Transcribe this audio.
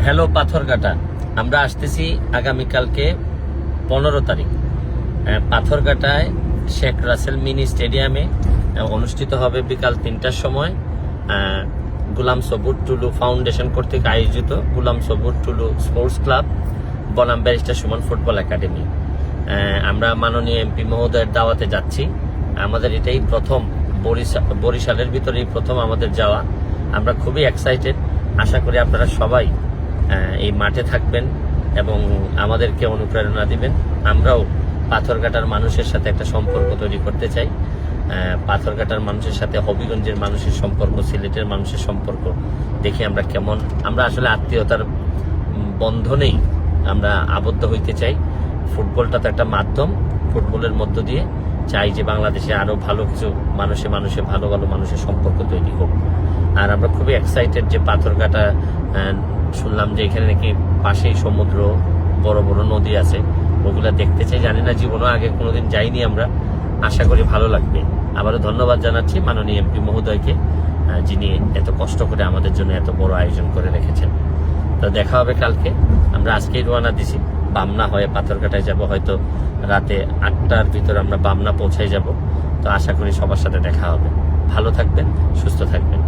Hello Patharghata, আমরা আসতেছি আগামীকালকে 15 তারিখ পাথরঘাটায় শেখ রাসেল মিনি স্টেডিয়ামে অনুষ্ঠিত হবে বিকাল 3টার সময়। গুলাম সবুর টুলু ফাউন্ডেশন কর্তৃক আয়োজিত গুলাম সবুর টুলু স্পোর্টস ক্লাব বনাম ব্যারিস্টার সুমন ফুটবল একাডেমি। আমরা মাননীয় এমপি মহোদয়ের দাওয়াতে যাচ্ছি। আমাদের এটাই প্রথম, বরিশালের ভিতরেই প্রথম আমাদের যাওয়া। আমরা খুবই এক্সাইটেড। আশা করি আপনারা সবাই এই মাঠে থাকবেন এবং আমাদেরকে অনুপ্রেরণা দিবেন। আমরাও পাথরঘাটার মানুষের সাথে একটা সম্পর্ক তৈরি করতে চাই। পাথরঘাটার মানুষের সাথে হবিগঞ্জের মানুষের সম্পর্ক, সিলেটের মানুষের সম্পর্ক দেখি আমরা কেমন। আমরা আসলে আত্মীয়তার বন্ধনেই আমরা আবদ্ধ হইতে চাই। ফুটবলটা তো একটা মাধ্যম। ফুটবলের মধ্য দিয়ে চাই যে বাংলাদেশে আরো ভালো কিছু মানুষে ভালো ভালো মানুষের সম্পর্ক তৈরি হোক। আর আমরা খুবই এক্সাইটেড যে পাথরঘাটা, শুনলাম যে এখানে নাকি পাশেই সমুদ্র, বড় বড় নদী আছে, ওগুলা দেখতে চাই। জানি না, জীবনও আগে কোনোদিন যাইনি আমরা। আশা করি ভালো লাগবে। আবারও ধন্যবাদ জানাচ্ছি মাননীয় এমপি মহোদয়কে, যিনি এত কষ্ট করে আমাদের জন্য এত বড় আয়োজন করে রেখেছেন। তো দেখা হবে কালকে। আমরা আজকেই রওনা দিছি, বামনা হয়ে পাথরঘাটায় যাব। হয়তো রাতে 8টার ভিতরে আমরা বামনা পৌঁছাই যাব। তো আশা করি সবার সাথে দেখা হবে। ভালো থাকবেন, সুস্থ থাকবেন।